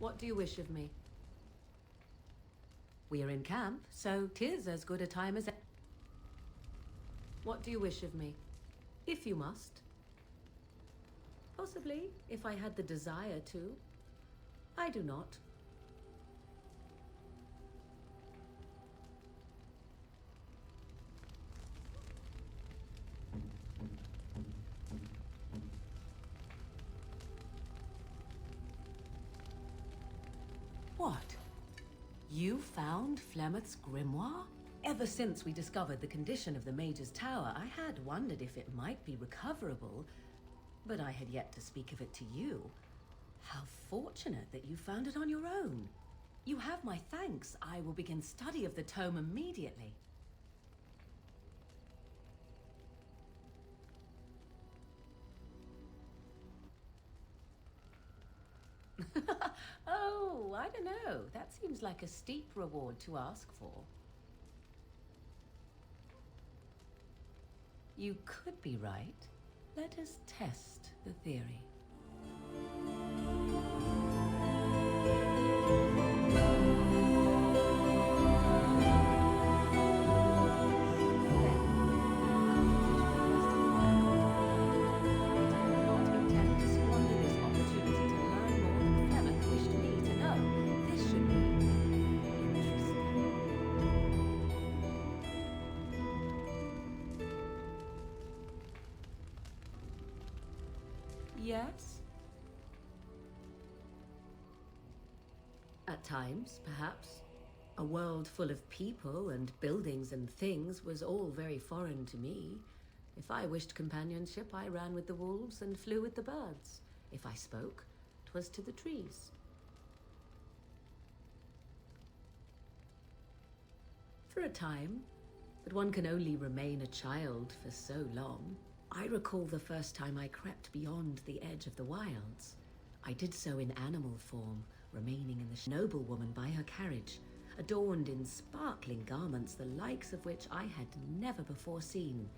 What do you wish of me? We are in camp, so 'tis as good a time as... What do you wish of me? If you must. Possibly, if I had the desire to. I do not. What? You found Flemeth's grimoire? Ever since we discovered the condition of the Mage's Tower, I had wondered if it might be recoverable, but I had yet to speak of it to you. How fortunate that you found it on your own. You have my thanks. I will begin study of the tome immediately. Oh, I don't know. That seems like a steep reward to ask for. You could be right. Let us test the theory. Yes? At times, perhaps. A world full of people and buildings and things was all very foreign to me. If I wished companionship, I ran with the wolves and flew with the birds. If I spoke, 'twas to the trees. For a time, but one can only remain a child for so long. I recall the first time I crept beyond the edge of the wilds. I did so in animal form, remaining in the noblewoman by her carriage, adorned in sparkling garments the likes of which I had never before seen.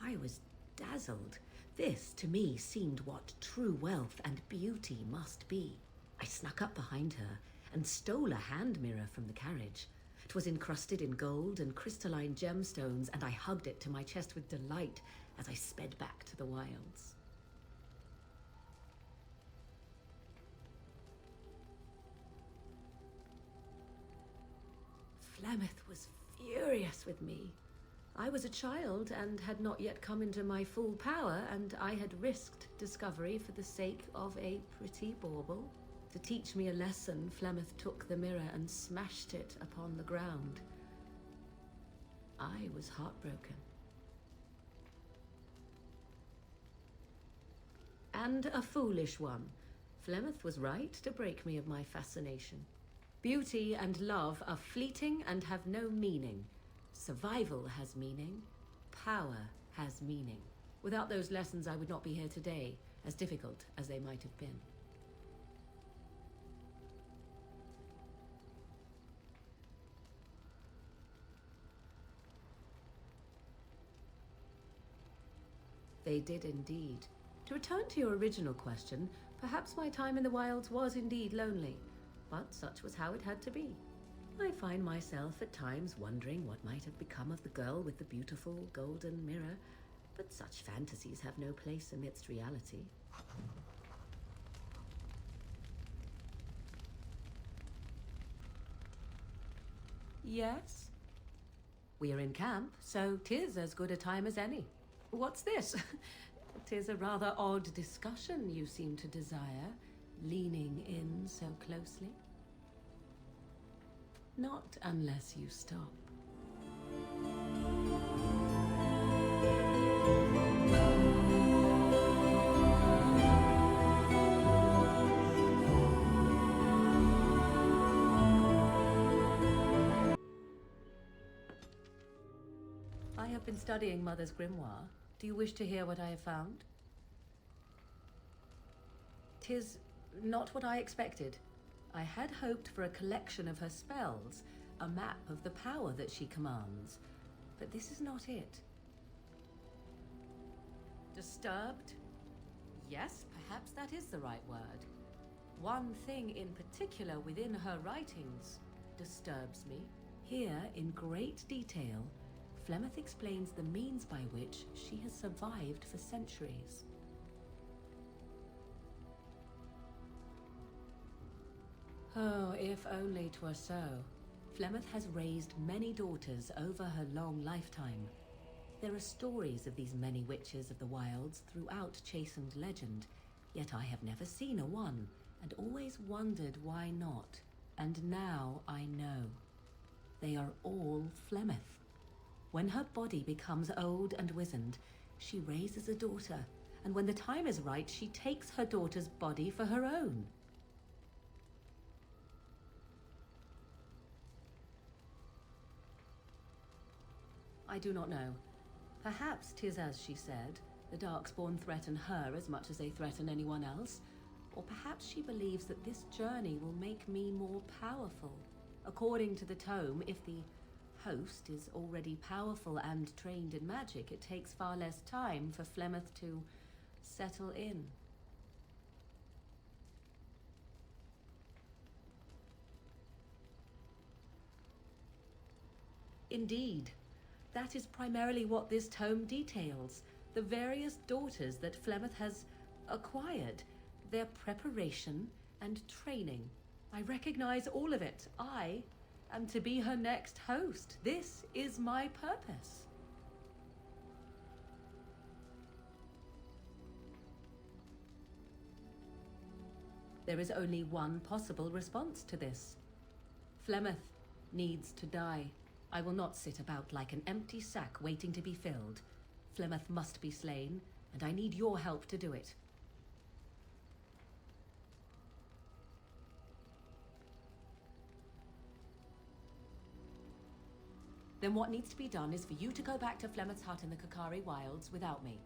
I was dazzled. This, to me, seemed what true wealth and beauty must be. I snuck up behind her and stole a hand mirror from the carriage. It was encrusted in gold and crystalline gemstones, and I hugged it to my chest with delight as I sped back to the wilds. Flemeth was furious with me. I was a child and had not yet come into my full power, and I had risked discovery for the sake of a pretty bauble. To teach me a lesson, Flemeth took the mirror and smashed it upon the ground. I was heartbroken. And a foolish one. Flemeth was right to break me of my fascination. Beauty and love are fleeting and have no meaning. Survival has meaning. Power has meaning. Without those lessons, I would not be here today, as difficult as they might have been. They did indeed. To return to your original question, perhaps my time in the wilds was indeed lonely, but such was how it had to be. I find myself at times wondering what might have become of the girl with the beautiful golden mirror, but such fantasies have no place amidst reality. Yes? We are in camp, so 'tis as good a time as any. What's this? 'Tis a rather odd discussion you seem to desire, leaning in so closely. Not unless you stop. I have been studying Mother's grimoire. Do you wish to hear what I have found? 'Tis not what I expected. I had hoped for a collection of her spells, a map of the power that she commands, but this is not it. Disturbed? Yes, perhaps that is the right word. One thing in particular within her writings disturbs me. Here, in great detail, Flemeth explains the means by which she has survived for centuries. Oh, if only 'twere so. Flemeth has raised many daughters over her long lifetime. There are stories of these many witches of the wilds throughout chastened legend, yet I have never seen a one, and always wondered why not. And now I know. They are all Flemeth. When her body becomes old and wizened, she raises a daughter, and when the time is right, she takes her daughter's body for her own. I do not know. Perhaps 'tis as she said, the Darkspawn threaten her as much as they threaten anyone else. Or perhaps she believes that this journey will make me more powerful. According to the tome, if the host is already powerful and trained in magic, it takes far less time for Flemeth to settle in. Indeed. That is primarily what this tome details. The various daughters that Flemeth has acquired, their preparation and training. I recognize all of it. I am to be her next host. This is my purpose. There is only one possible response to this. Flemeth needs to die. I will not sit about like an empty sack waiting to be filled. Flemeth must be slain, and I need your help to do it. Then what needs to be done is for you to go back to Flemeth's hut in the Kakari Wilds without me.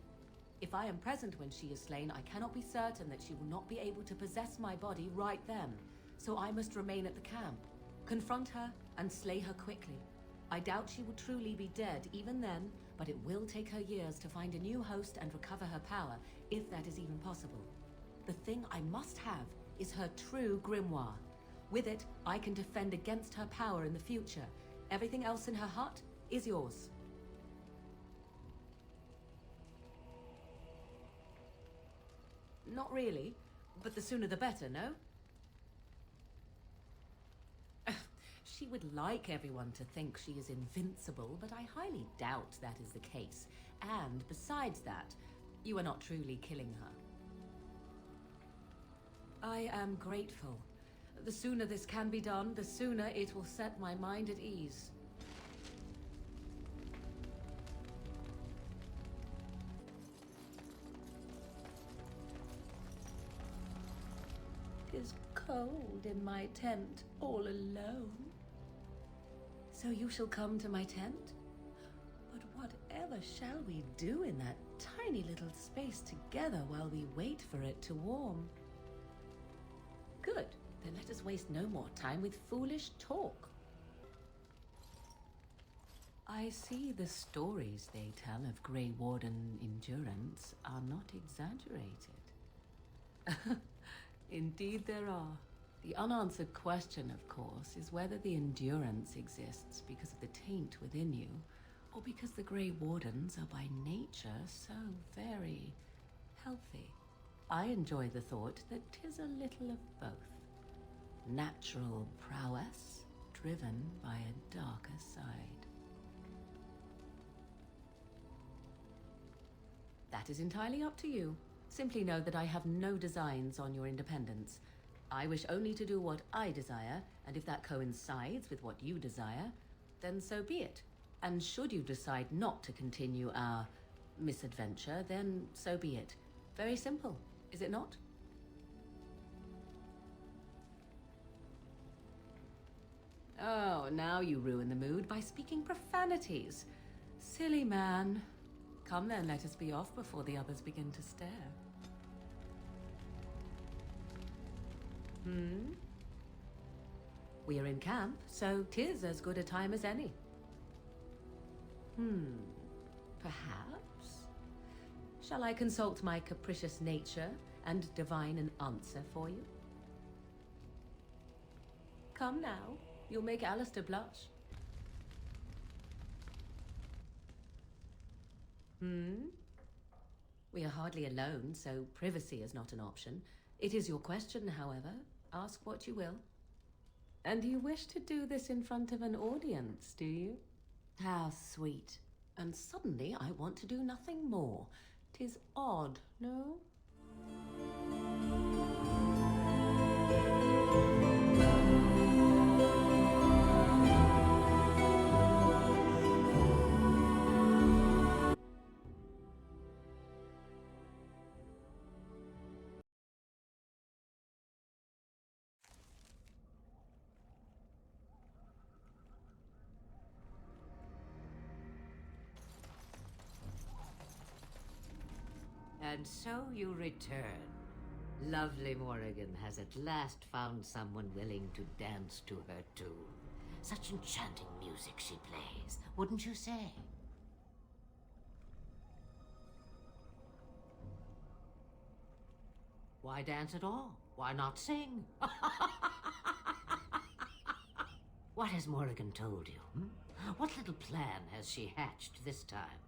If I am present when she is slain, I cannot be certain that she will not be able to possess my body right then. So I must remain at the camp, confront her, and slay her quickly. I doubt she will truly be dead even then, but it will take her years to find a new host and recover her power, if that is even possible. The thing I must have is her true grimoire. With it, I can defend against her power in the future. Everything else in her hut is yours. Not really, but the sooner the better, no? She would like everyone to think she is invincible, but I highly doubt that is the case. And besides that, you are not truly killing her. I am grateful. The sooner this can be done, the sooner it will set my mind at ease. It is cold in my tent, all alone. So you shall come to my tent? But whatever shall we do in that tiny little space together while we wait for it to warm? Good. Then let us waste no more time with foolish talk. I see the stories they tell of Grey Warden endurance are not exaggerated. Indeed there are. The unanswered question, of course, is whether the endurance exists because of the taint within you, or because the Grey Wardens are by nature so very healthy. I enjoy the thought that 'tis a little of both. Natural prowess, driven by a darker side. That is entirely up to you. Simply know that I have no designs on your independence. I wish only to do what I desire, and if that coincides with what you desire, then so be it. And should you decide not to continue our misadventure, then so be it. Very simple, is it not? Oh, now you ruin the mood by speaking profanities. Silly man. Come then, let us be off before the others begin to stare. We are in camp, so 'tis as good a time as any. Perhaps? Shall I consult my capricious nature and divine an answer for you? Come now. You'll make Alistair blush. Hmm? We are hardly alone, so privacy is not an option. It is your question, however. Ask what you will. And you wish to do this in front of an audience, do you? How sweet. And suddenly I want to do nothing more. 'Tis odd, no? And so you return. Lovely Morrigan has at last found someone willing to dance to her tune. Such enchanting music she plays, wouldn't you say? Why dance at all? Why not sing? What has Morrigan told you? What little plan has she hatched this time?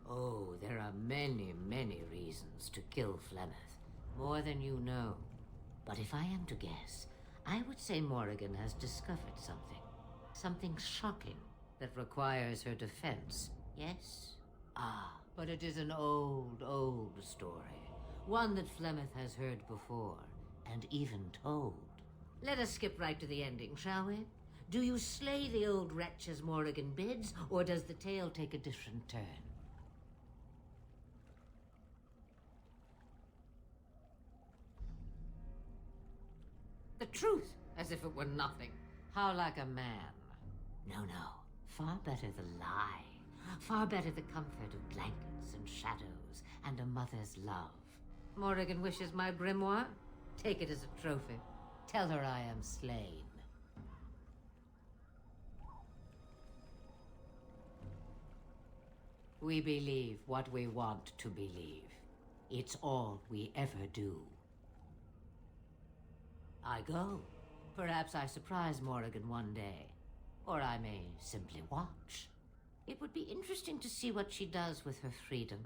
Oh, there are many, many reasons to kill Flemeth. More than you know. But if I am to guess, I would say Morrigan has discovered something. Something shocking that requires her defense. Yes? Ah, but it is an old, old story. One that Flemeth has heard before, and even told. Let us skip right to the ending, shall we? Do you slay the old wretch as Morrigan bids, or does the tale take a different turn? The truth, as if it were nothing. How like a man. No, no. Far better the lie. Far better the comfort of blankets and shadows and a mother's love. Morrigan wishes my grimoire? Take it as a trophy. Tell her I am slain. We believe what we want to believe. It's all we ever do. I go. Perhaps I surprise Morrigan one day. Or I may simply watch. It would be interesting to see what she does with her freedom.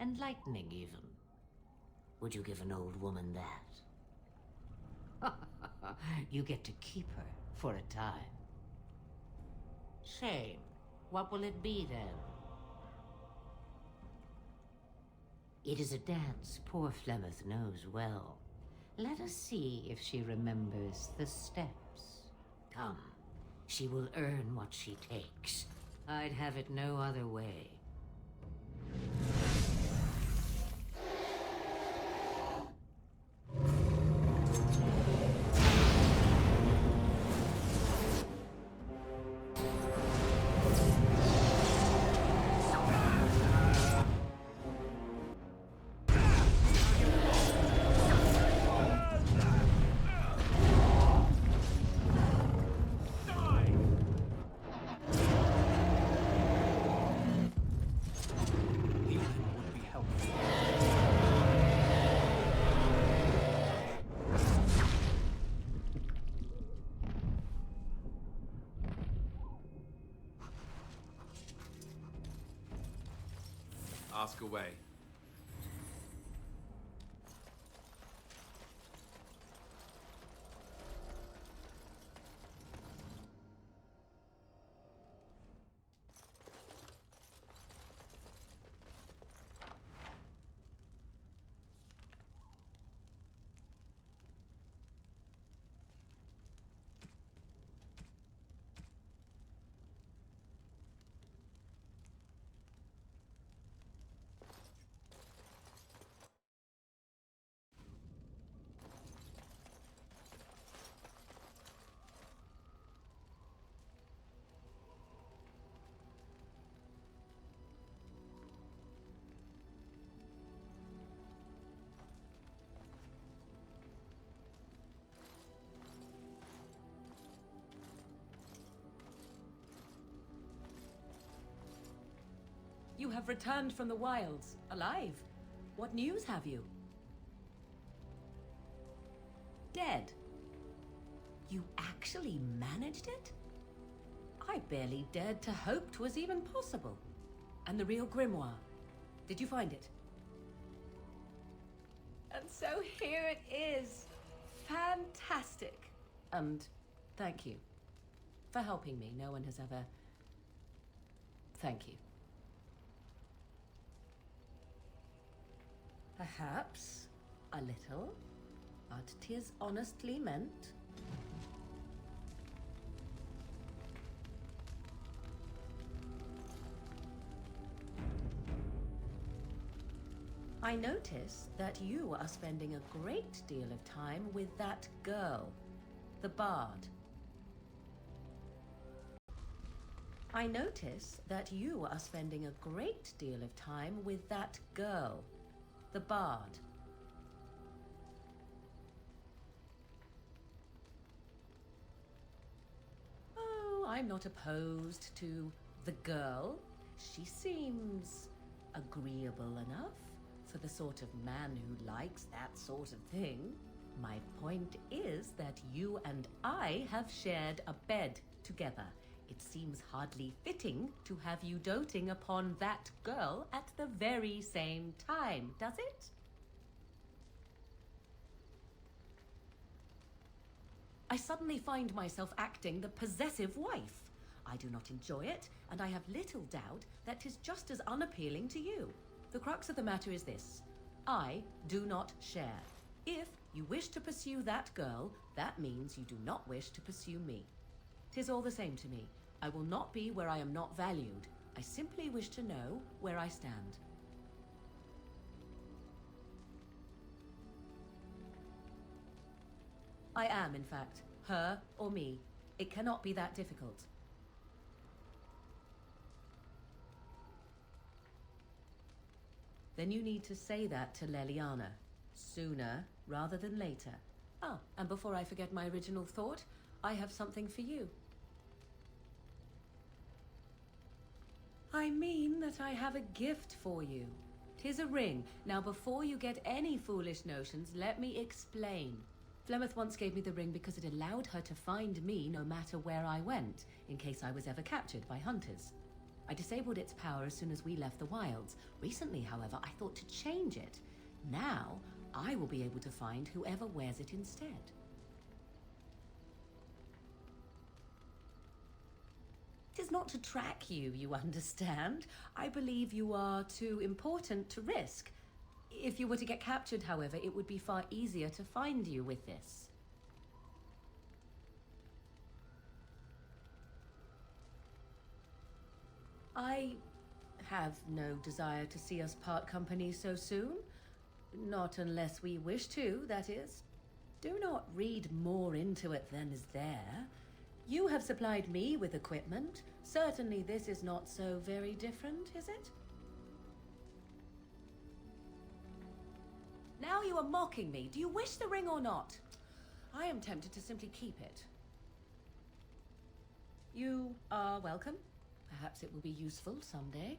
Enlightening, even. Would you give an old woman that? You get to keep her for a time. Shame. What will it be, then? It is a dance poor Flemeth knows well. Let us see if she remembers the steps. Come, she will earn what she takes. I'd have it no other way. Ask away. You have returned from the wilds, alive. What news have you? Dead. You actually managed it? I barely dared to hope 'twas even possible. And the real grimoire, did you find it? And so here it is. Fantastic. And thank you for helping me. No one has ever... Thank you. Perhaps a little, but 'tis honestly meant. I notice that you are spending a great deal of time with that girl, the bard. I notice that you are spending a great deal of time with that girl, the bard. Oh, I'm not opposed to the girl. She seems agreeable enough for the sort of man who likes that sort of thing. My point is that you and I have shared a bed together. It seems hardly fitting to have you doting upon that girl at the very same time, does it? I suddenly find myself acting the possessive wife. I do not enjoy it, and I have little doubt that 'tis just as unappealing to you. The crux of the matter is this: I do not share. If you wish to pursue that girl, that means you do not wish to pursue me. 'Tis all the same to me. I will not be where I am not valued. I simply wish to know where I stand. I am, in fact, her or me. It cannot be that difficult. Then you need to say that to Leliana, sooner rather than later. Ah, and before I forget my original thought, I have something for you. I mean that I have a gift for you. 'Tis a ring. Now, before you get any foolish notions, let me explain. Flemeth once gave me the ring because it allowed her to find me no matter where I went, in case I was ever captured by hunters. I disabled its power as soon as we left the wilds. Recently, however, I thought to change it. Now, I will be able to find whoever wears it instead. It is not to track you, you understand. I believe you are too important to risk. If you were to get captured, however, it would be far easier to find you with this. I have no desire to see us part company so soon. Not unless we wish to, that is. Do not read more into it than is there. You have supplied me with equipment. Certainly this is not so very different, is it? Now you are mocking me. Do you wish the ring or not? I am tempted to simply keep it. You are welcome. Perhaps it will be useful someday.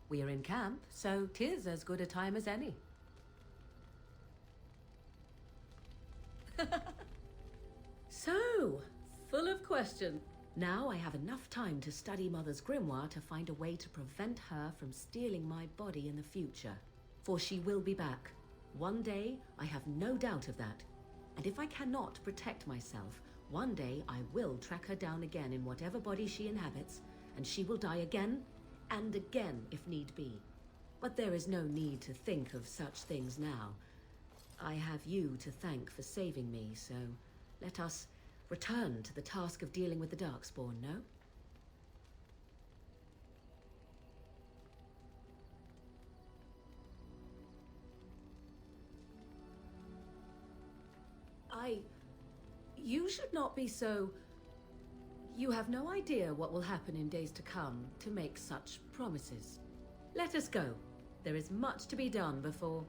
We are in camp, so 'tis as good a time as any. So, full of questions. Now I have enough time to study Mother's grimoire to find a way to prevent her from stealing my body in the future. For she will be back. One day, I have no doubt of that. And if I cannot protect myself, one day I will track her down again in whatever body she inhabits, and she will die again and again if need be. But there is no need to think of such things now. I have you to thank for saving me, so let us return to the task of dealing with the Darkspawn, no? You should not be so... You have no idea what will happen in days to come to make such promises. Let us go. There is much to be done before...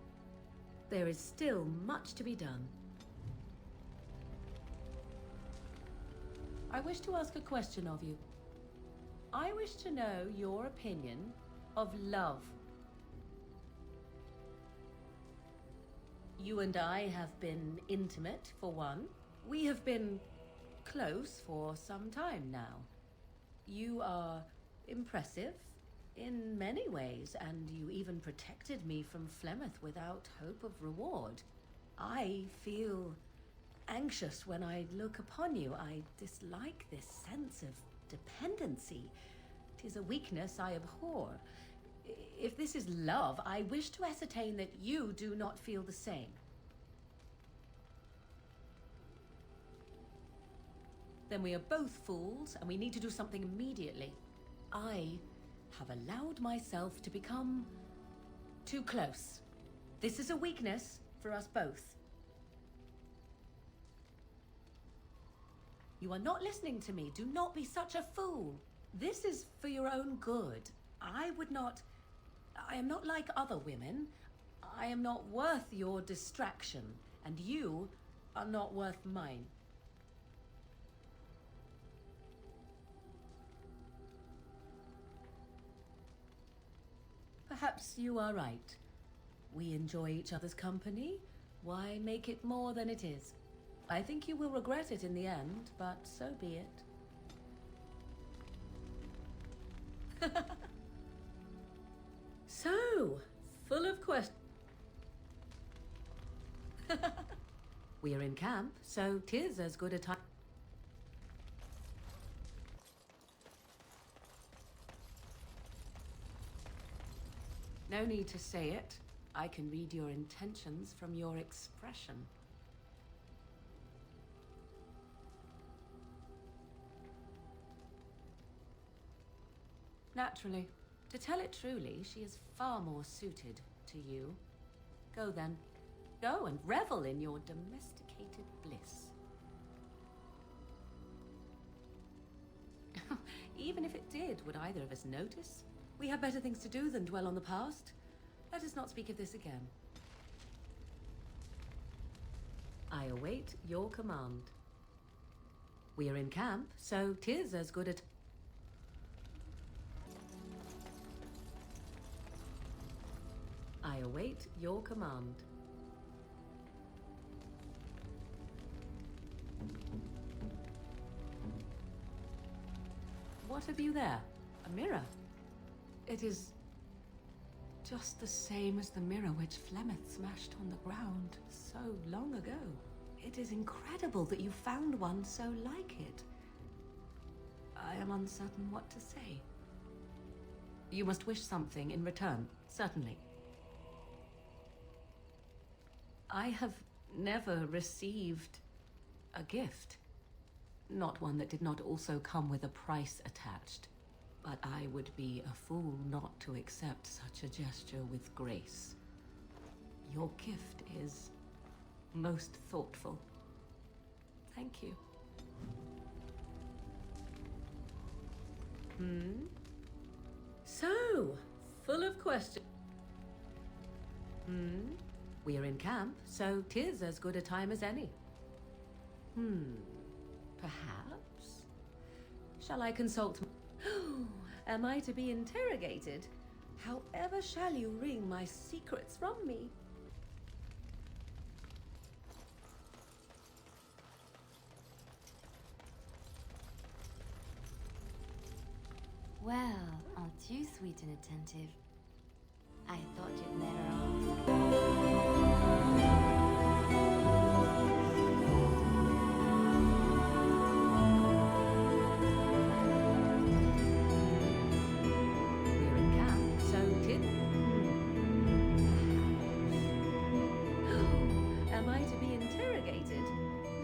There is still much to be done. I wish to ask a question of you. I wish to know your opinion of love. You and I have been intimate, for one. We have been close for some time now. You are impressive in many ways, and you even protected me from Flemeth without hope of reward. I feel anxious when I look upon you. I dislike this sense of dependency. 'Tis a weakness I abhor. If this is love, I wish to ascertain that you do not feel the same. Then we are both fools, and we need to do something immediately. I have allowed myself to become too close. This is a weakness for us both. You are not listening to me. Do not be such a fool. This is for your own good. I am not like other women. I am not worth your distraction, and you are not worth mine. Perhaps you are right. We enjoy each other's company. Why make it more than it is? I think you will regret it in the end, but so be it. So, full of questions. We are in camp, so 'tis as good a time. No need to say it. I can read your intentions from your expression. Naturally. To tell it truly, she is far more suited to you. Go then. Go and revel in your domesticated bliss. Even if it did, would either of us notice? We have better things to do than dwell on the past. Let us not speak of this again. I await your command. We are in camp, so 'tis as good a I await your command. What have you there? A mirror? It is just the same as the mirror which Flemeth smashed on the ground so long ago. It is incredible that you found one so like it. I am uncertain what to say. You must wish something in return, certainly. I have never received a gift. Not one that did not also come with a price attached. But I would be a fool not to accept such a gesture with grace. Your gift is most thoughtful. Thank you. So, full of questions. We are in camp, so 'tis as good a time as any. Perhaps? Shall I consult? Am I to be interrogated? However shall you wring my secrets from me? Well, aren't you sweet and attentive? I thought you'd never ask. We're in camp, so am I to be interrogated?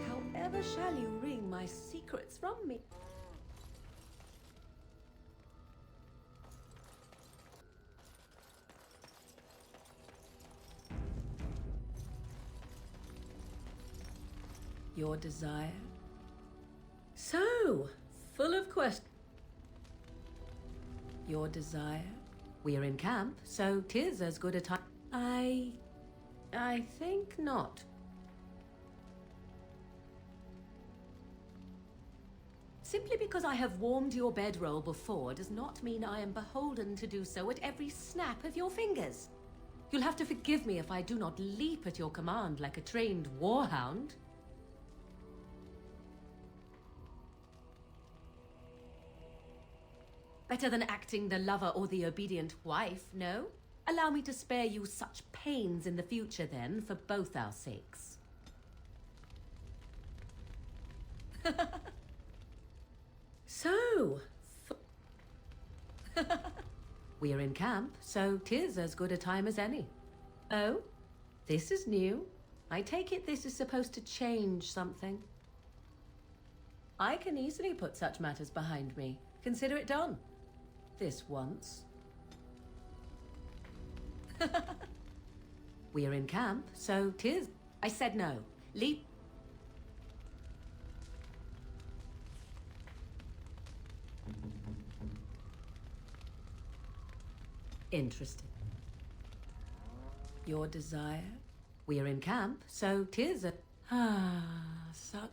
However shall you wring my secrets from me? Your desire? So, full of questions. Your desire? We are in camp, so 'tis as good a time. I think not. Simply because I have warmed your bedroll before does not mean I am beholden to do so at every snap of your fingers. You'll have to forgive me if I do not leap at your command like a trained warhound. Better than acting the lover or the obedient wife, no? Allow me to spare you such pains in the future, then, for both our sakes. So, we are in camp, so 'tis as good a time as any. Oh, this is new. I take it this is supposed to change something. I can easily put such matters behind me. Consider it done. This once. We are in camp, so 'tis. I said no. Leap. Interesting. Your desire? We are in camp, so 'tis a... such